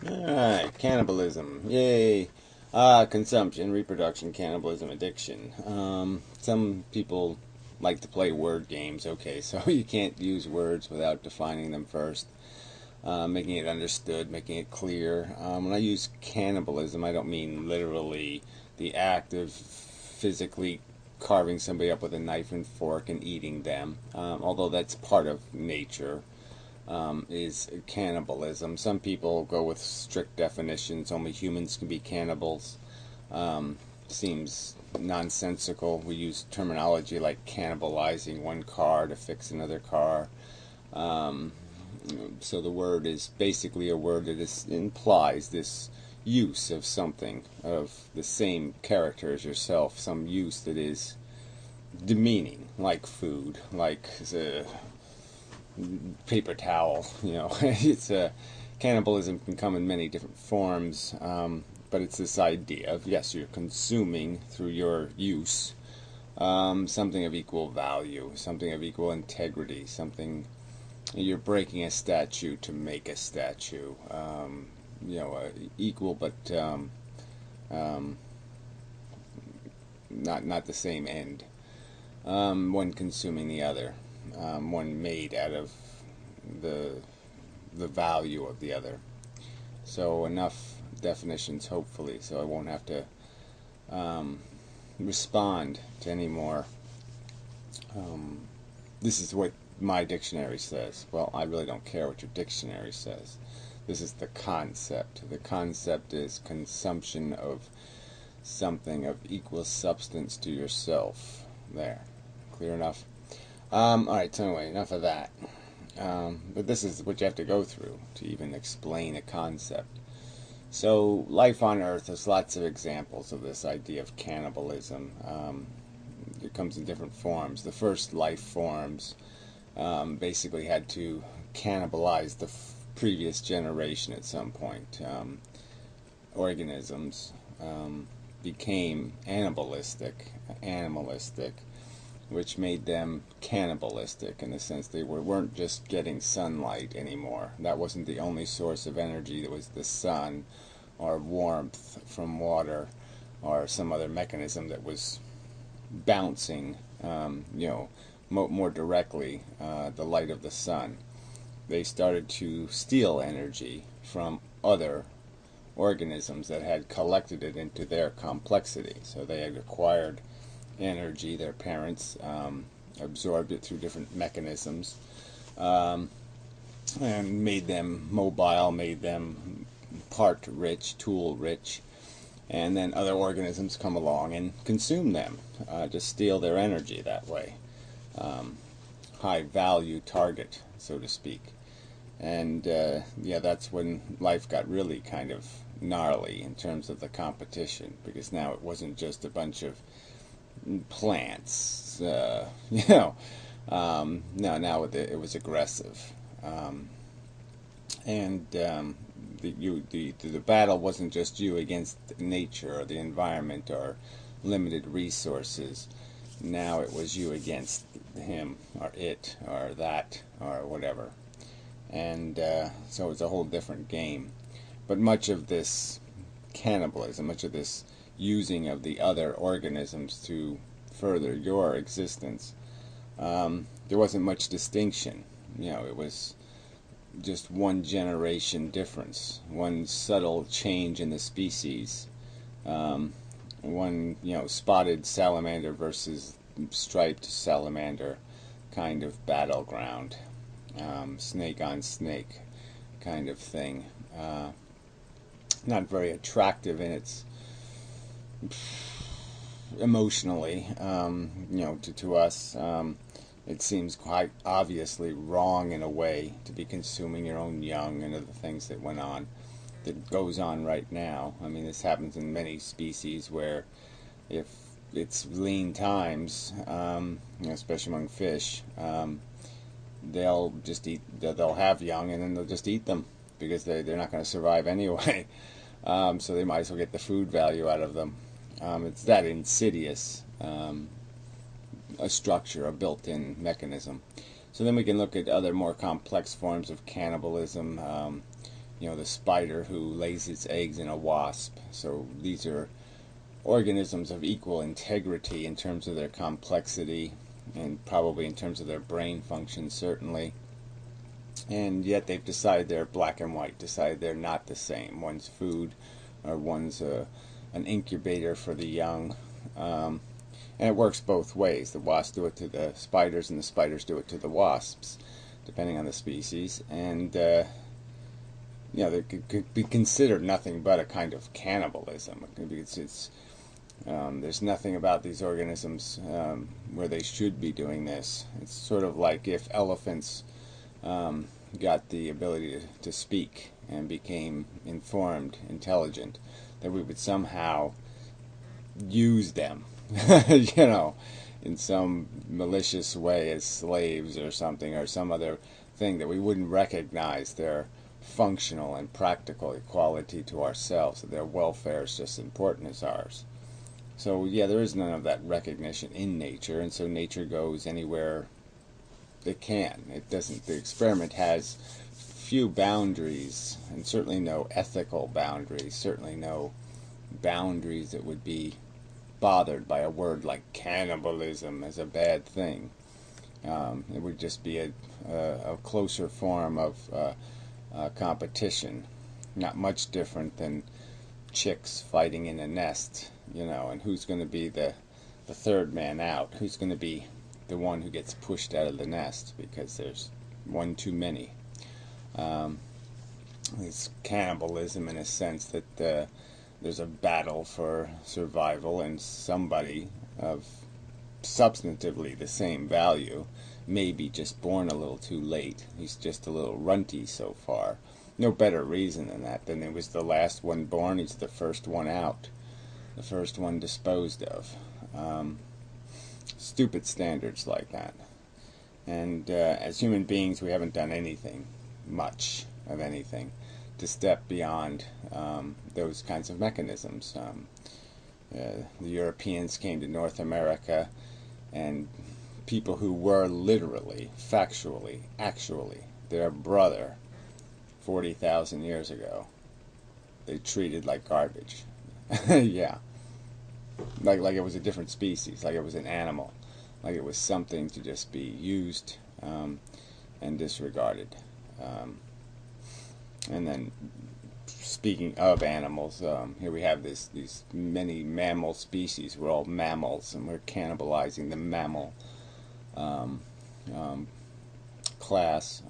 Alright, cannibalism. Yay. Consumption, reproduction, cannibalism, addiction. Some people like to play word games. Okay, so you can't use words without defining them first, making it understood, making it clear. When I use cannibalism, I don't mean literally the act of physically carving somebody up with a knife and fork and eating them, although that's part of nature. Is cannibalism. Some people go with strict definitions. Only humans can be cannibals. Seems nonsensical. We use terminology like cannibalizing one car to fix another car. So the word is basically a word that implies this use of something of the same character as yourself, some use that is demeaning, like food, like paper towel. It's cannibalism can come in many different forms, but it's this idea of, yes, you're consuming through your use something of equal value, something of equal integrity, something you're breaking a statue to make a statue. Equal, but not the same end. One consuming the other. One made out of the value of the other. So enough definitions, hopefully, so I won't have to respond to any more. This is what my dictionary says. Well, I really don't care what your dictionary says. This is the concept. The concept is consumption of something of equal substance to yourself. There. Clear enough? Alright, so anyway, enough of that. But this is what you have to go through to even explain a concept. So, life on Earth, there's lots of examples of this idea of cannibalism. It comes in different forms. The first life forms basically had to cannibalize the previous generation at some point. Organisms became animalistic, which made them cannibalistic in the sense they weren't just getting sunlight anymore. That wasn't the only source of energy. That was the sun or warmth from water or some other mechanism that was bouncing, more directly the light of the sun. They started to steal energy from other organisms that had collected it into their complexity. So they had acquired energy, their parents absorbed it through different mechanisms, and made them mobile, made them part rich, tool rich, and then other organisms come along and consume them, just steal their energy that way. High value target, so to speak. And that's when life got really kind of gnarly in terms of the competition, because now it wasn't just a bunch of plants, now it was aggressive, and the battle wasn't just you against nature or the environment or limited resources. Now it was you against him or it or that or whatever, and so it's a whole different game. But much of this cannibalism, much of this using of the other organisms to further your existence, there wasn't much distinction. It was just one generation difference, one subtle change in the species, one spotted salamander versus striped salamander kind of battleground, snake on snake kind of thing. Not very attractive in its emotionally, to us. It seems quite obviously wrong in a way to be consuming your own young and other things that went on, that goes on right now. I mean, this happens in many species where if it's lean times, especially among fish, they'll just eat, they'll have young and then they'll just eat them because they're not going to survive anyway. So they might as well get the food value out of them. It's that insidious a structure, a built-in mechanism. So then we can look at other more complex forms of cannibalism. the spider who lays its eggs in a wasp. So these are organisms of equal integrity in terms of their complexity and probably in terms of their brain function, certainly. And yet they've decided they're black and white, decided they're not the same. One's food, or one's an incubator for the young. And it works both ways. The wasps do it to the spiders, and the spiders do it to the wasps, depending on the species. And they could be considered nothing but a kind of cannibalism. There's nothing about these organisms where they should be doing this. It's sort of like if elephants got the ability to speak and became informed, intelligent, that we would somehow use them, in some malicious way as slaves or something, or some other thing, that we wouldn't recognize their functional and practical equality to ourselves, that their welfare is just as important as ours. So yeah, there is none of that recognition in nature, and so nature goes anywhere it can. It doesn't. The experiment has few boundaries, and certainly no ethical boundaries, certainly no boundaries that would be bothered by a word like cannibalism as a bad thing. It would just be a closer form of competition, not much different than chicks fighting in a nest, and who's going to be the third man out, who's going to be the one who gets pushed out of the nest because there's one too many. It's cannibalism in a sense that there's a battle for survival, and somebody of substantively the same value may be just born a little too late. He's just a little runty so far. No better reason than that. Then it was the last one born, he's the first one out, the first one disposed of. Stupid standards like that. And as human beings, we haven't done anything, much of anything, to step beyond those kinds of mechanisms. The Europeans came to North America, and people who were literally, factually, actually their brother 40,000 years ago, they treated like garbage. Yeah. Like it was a different species, like it was an animal, like it was something to just be used and disregarded. And then, speaking of animals, here we have these many mammal species. We're all mammals, and we're cannibalizing the mammal class,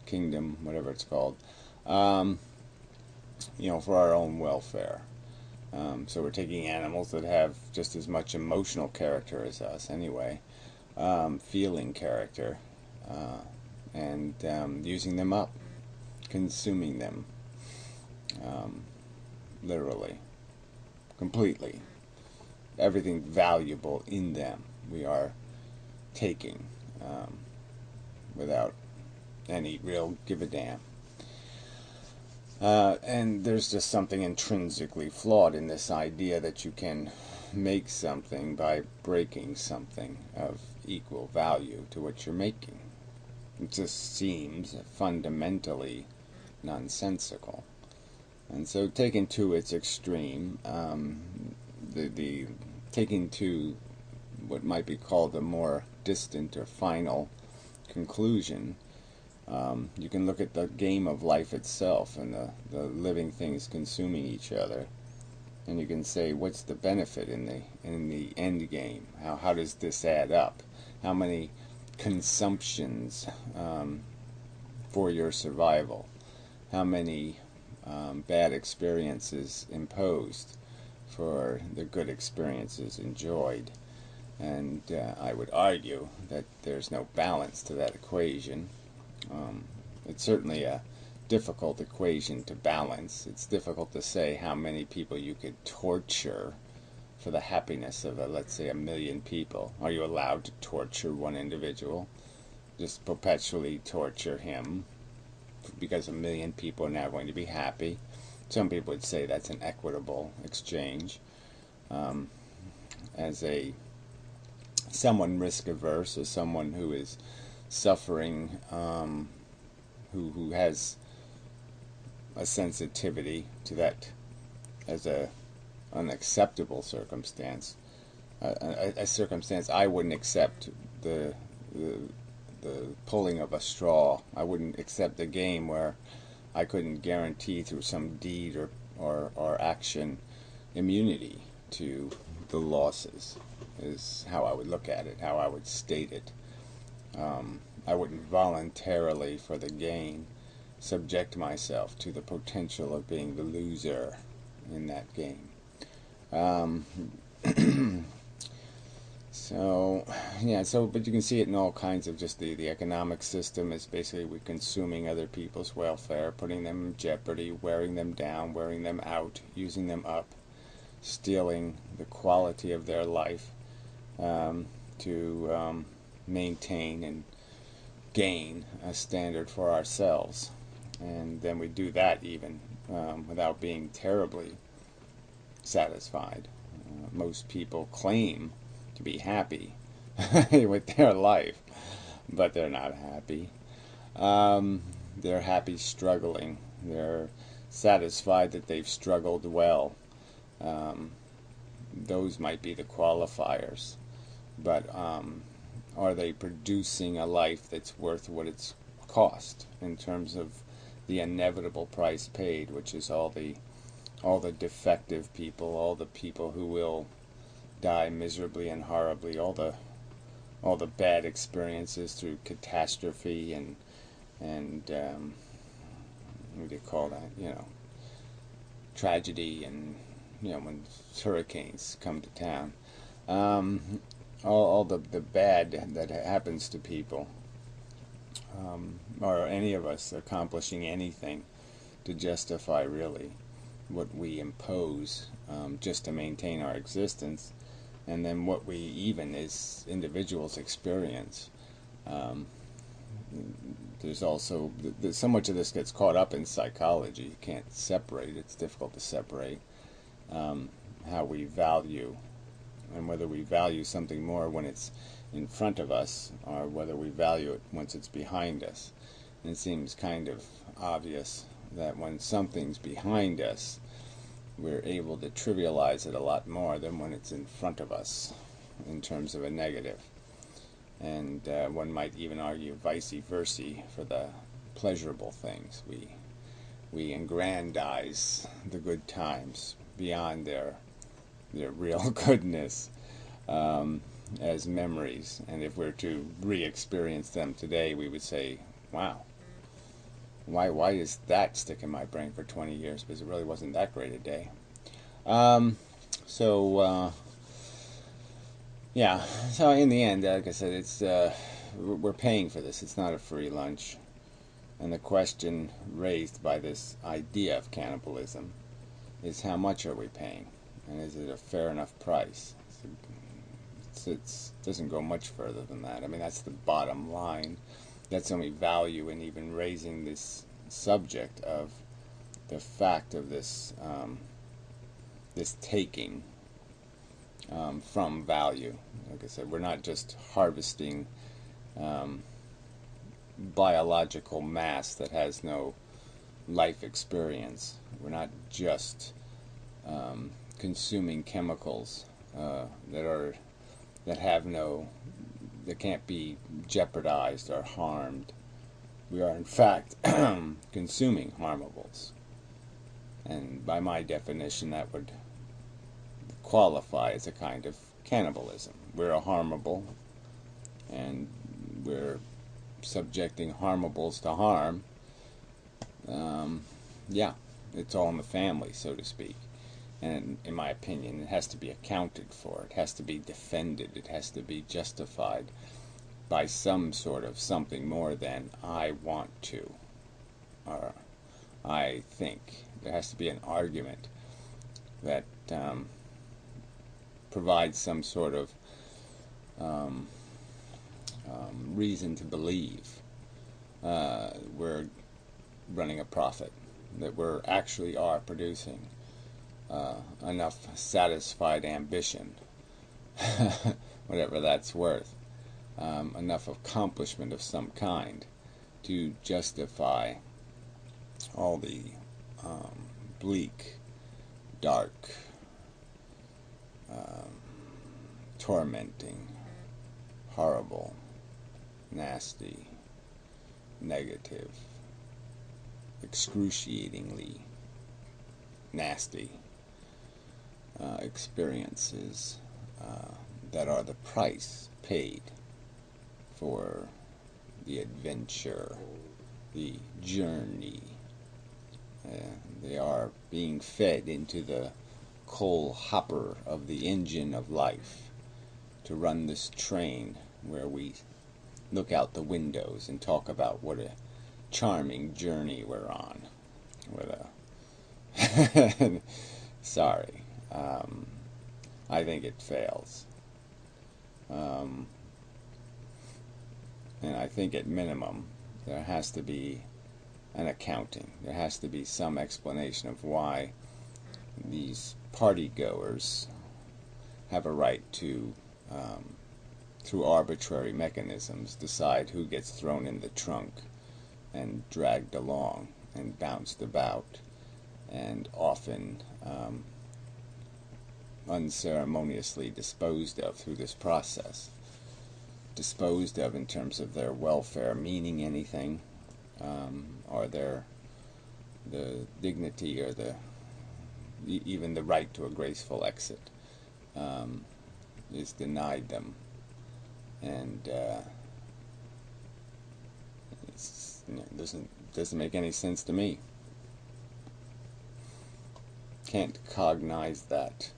kingdom, whatever it's called, for our own welfare. So we're taking animals that have just as much emotional character as us anyway, feeling character, and using them up, consuming them, literally, completely. Everything valuable in them we are taking without any real give a damn. And there's just something intrinsically flawed in this idea that you can make something by breaking something of equal value to what you're making. It just seems fundamentally nonsensical. And so taken to its extreme, the taken to what might be called a more distant or final conclusion, you can look at the game of life itself and the living things consuming each other, and you can say, what's the benefit in the end game? How does this add up? How many consumptions for your survival? How many bad experiences imposed for the good experiences enjoyed? And I would argue that there's no balance to that equation. It's certainly a difficult equation to balance. It's difficult to say how many people you could torture for the happiness of, let's say, 1 million people. Are you allowed to torture one individual? Just perpetually torture him because 1 million people are now going to be happy? Some people would say that's an equitable exchange. As someone risk-averse, or someone who is suffering, who has a sensitivity to that as a unacceptable circumstance, a circumstance I wouldn't accept. The pulling of a straw. I wouldn't accept a game where I couldn't guarantee through some deed or action immunity to the losses, is how I would look at it, how I would state it. I wouldn't voluntarily, for the gain, subject myself to the potential of being the loser in that game. But you can see it in all kinds of just the economic system is basically we're consuming other people's welfare, putting them in jeopardy, wearing them down, wearing them out, using them up, stealing the quality of their life to maintain and gain a standard for ourselves. And then we do that even without being terribly satisfied. Most people claim to be happy with their life, but they're not happy. They're happy struggling. They're satisfied that they've struggled well. Those might be the qualifiers. But are they producing a life that's worth what it's cost in terms of the inevitable price paid, which is all the defective people, all the people who will die miserably and horribly, all the bad experiences through catastrophe and what do you call that? Tragedy, and when hurricanes come to town, all the bad that happens to people, or any of us accomplishing anything to justify really what we impose just to maintain our existence, and then what we even as individuals experience. There's also so much of this gets caught up in psychology. You can't separate. It's difficult to separate how we value, and whether we value something more when it's in front of us or whether we value it once it's behind us. And it seems kind of obvious that when something's behind us, we're able to trivialize it a lot more than when it's in front of us in terms of a negative. And one might even argue vice versa for the pleasurable things. We aggrandize the good times beyond their real goodness as memories. And if we're to re-experience them today, we would say, wow, why does that stick in my brain for 20 years? Because it really wasn't that great a day. So in the end, like I said, it's we're paying for this. It's not a free lunch. And the question raised by this idea of cannibalism is, how much are we paying? And is it a fair enough price? It doesn't go much further than that. I mean, that's the bottom line. That's the only value in even raising this subject of the fact of this this taking from value. Like I said, we're not just harvesting biological mass that has no life experience. We're not just consuming chemicals that can't be jeopardized or harmed. We are in fact consuming harmables, and by my definition that would qualify as a kind of cannibalism. We're a harmable, and we're subjecting harmables to harm. It's all in the family, so to speak. And in my opinion, it has to be accounted for. It has to be defended. It has to be justified by some sort of something more than I want to, or I think. There has to be an argument that provides some sort of reason to believe we're running a profit, that we actually are producing enough satisfied ambition, whatever that's worth, enough accomplishment of some kind to justify all the bleak, dark, tormenting, horrible, nasty, negative, excruciatingly nasty experiences that are the price paid for the adventure, the journey. They are being fed into the coal hopper of the engine of life to run this train where we look out the windows and talk about what a charming journey we're on. Sorry. I think it fails. And I think at minimum there has to be an accounting. There has to be some explanation of why these party goers have a right to, through arbitrary mechanisms, decide who gets thrown in the trunk and dragged along and bounced about, and often unceremoniously disposed of through this process. Disposed of in terms of their welfare meaning anything, or the dignity or even the right to a graceful exit is denied them, and it doesn't make any sense to me. Can't cognize that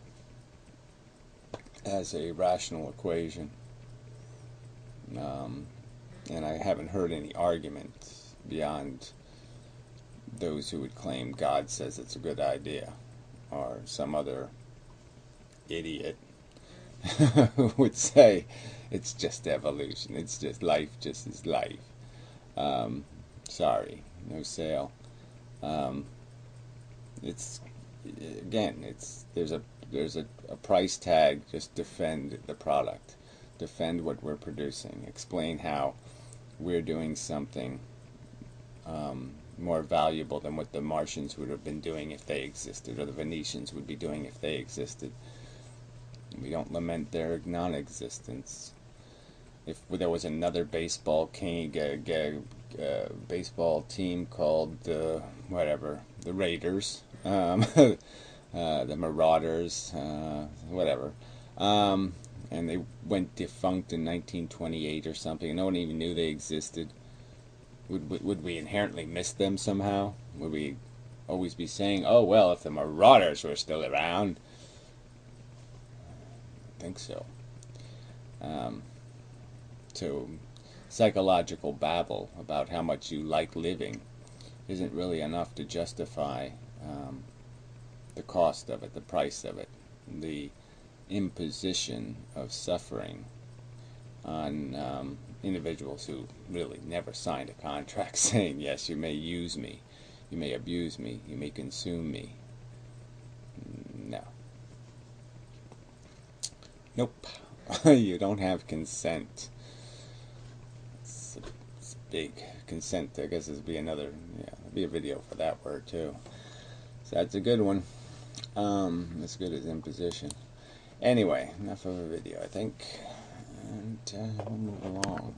as a rational equation, and I haven't heard any argument beyond those who would claim God says it's a good idea, or some other idiot who would say it's just evolution, it's just life, just is life. Sorry, no sale. It's again, there's a price tag. Just defend the product, defend what we're producing, explain how we're doing something more valuable than what the Martians would have been doing if they existed, or the Venetians would be doing if they existed. We don't lament their non-existence. If there was another baseball baseball team called whatever, the Raiders, the Marauders, whatever, and they went defunct in 1928 or something, no one even knew they existed, would we inherently miss them somehow? Would we always be saying, oh well, if the Marauders were still around? I think so. So psychological babble about how much you like living isn't really enough to justify the cost of it, the price of it, the imposition of suffering on individuals who really never signed a contract saying, yes, you may use me, you may abuse me, you may consume me. No. Nope. You don't have consent. It's big. Consent, I guess, would be another, there'll be a video for that word too. So that's a good one. As good as imposition. Anyway, enough of a video, I think. And we'll move along.